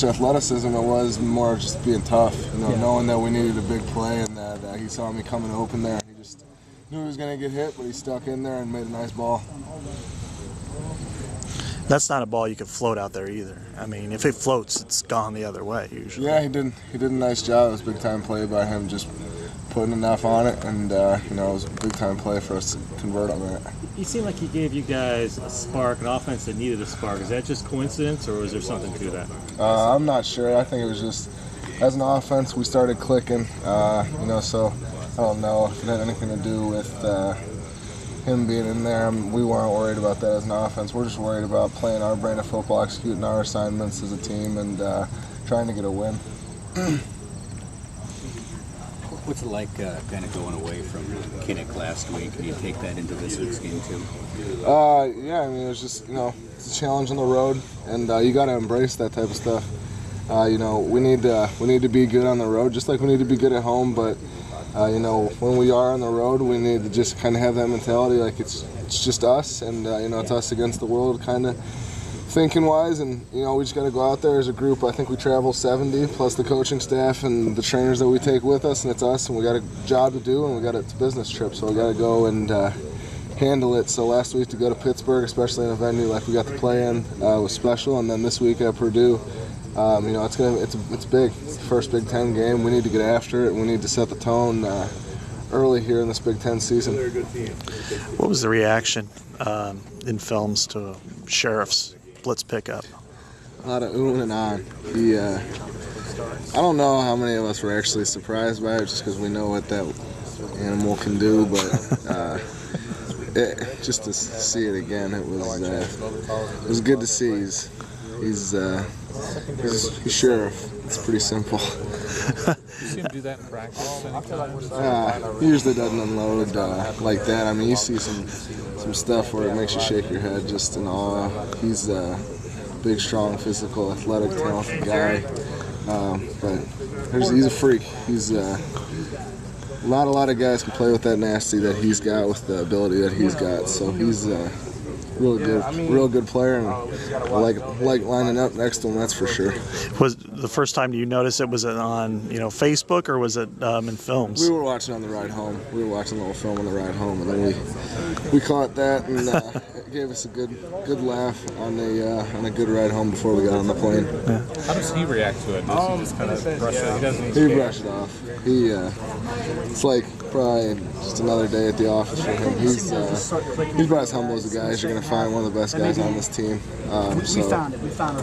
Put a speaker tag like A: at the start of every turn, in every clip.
A: much athleticism. It was more just being tough, knowing that we needed a big play and that he saw me coming open there. He just knew he was going to get hit, but he stuck in there and made a nice ball.
B: That's not a ball you could float out there either. I mean, if it floats, it's gone the other way usually.
A: Yeah, he did a nice job. It was a big-time play by him, just putting enough on it, and it was a big-time play for us to convert on that.
C: He seemed like he gave you guys a spark, an offense that needed a spark. Is that just coincidence, or was there something to that?
A: I'm not sure. I think it was just, as an offense, we started clicking, so I don't know if it had anything to do with him being in there. We weren't worried about that as an offense. We're just worried about playing our brand of football, executing our assignments as a team, and trying to get a win.
D: What's it like kind of going away from Kinnick last week? Can you take that into this week's game too?
A: Yeah, I mean, it was just, it's a challenge on the road, and you got to embrace that type of stuff. We need to be good on the road, just like we need to be good at home, but when we are on the road, we need to just kind of have that mentality, like it's just us, and it's us against the world, kind of thinking wise, and we just got to go out there as a group. I think we travel 70 plus the coaching staff and the trainers that we take with us, and it's us, and we got a job to do, and it's a business trip, so we got to go and handle it. So last week to go to Pittsburgh, especially in a venue like we got to play in, was special, and then this week at Purdue. It's big. It's the first Big Ten game. We need to get after it. We need to set the tone early here in this Big Ten season.
B: What was the reaction in films to Sheriff's blitz pickup?
A: A lot of oohing and ahhing. I don't know how many of us were actually surprised by it, just because we know what that animal can do, but just to see it again, it was good to see. He's sheriff. It's pretty simple.
E: You see him do that in practice anytime?
A: He usually doesn't unload like that. I mean, you see some stuff where it makes you shake your head just in awe. He's a big, strong, physical, athletic, talented guy. But he's a freak. He's not a lot of guys can play with that nasty that he's got, with the ability that he's got. So he's real good player, and I like lining up next to him, that's for sure.
B: Was the first time you noticed it, was it on Facebook, or was it in films?
A: We were watching on the ride home. We were watching a little film on the ride home, and then we caught that, and it gave us a good laugh on a good ride home before we got on the plane.
B: Yeah.
E: How does he react to it? Does he just kind of brush it? He doesn't.
A: He brushed it off. It's like probably just another day at the office for him. He's about as humble as the guys you're going to find, one of the best guys on this team. So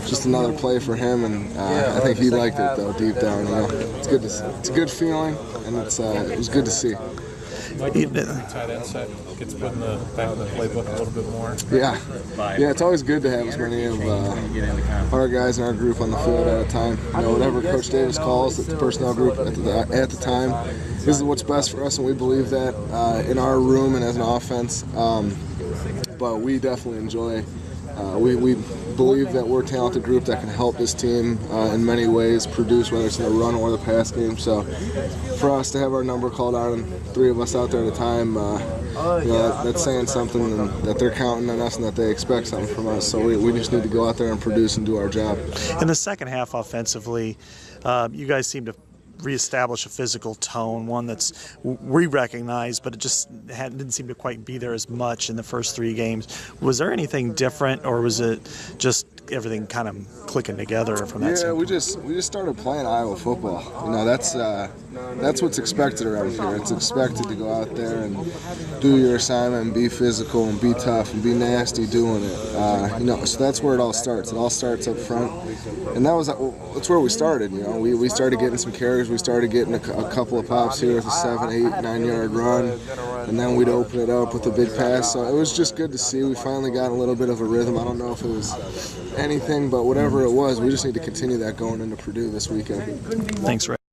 A: just another play for him, and I think he liked it though deep down. It's good to see. It's a good feeling, and it was good to see.
E: Like the tight end set gets put in the back of the playbook a little bit more.
A: Yeah. It's always good to have as many of our guys in our group on the field at a time. Whatever Coach Davis calls the personnel group at the time, this is what's best for us, and we believe that in our room and as an offense. But we definitely enjoy. We believe that we're a talented group that can help this team in many ways produce, whether it's in the run or the pass game. So for us to have our number called out and 3 of us out there at a time, that's saying something, and that they're counting on us and that they expect something from us. So we just need to go out there and produce and do our job.
B: In the second half offensively, you guys seem to reestablish a physical tone, one that's we recognize, but it just didn't seem to quite be there as much in the first 3 games. Was there anything different, or was it just everything kind of clicking together from that standpoint?
A: we just started playing Iowa football. That's what's expected around here. It's expected to go out there and do your assignment and be physical and be tough and be nasty doing it. So that's where it all starts. It all starts up front, and that's where we started. We started getting some carries. We started getting a couple of pops here with a 7, 8, 9 yard run, and then we'd open it up with a big pass. So it was just good to see. We finally got a little bit of a rhythm. I don't know if it was anything, but whatever it was, we just need to continue that going into Purdue this weekend.
B: Thanks, Ray.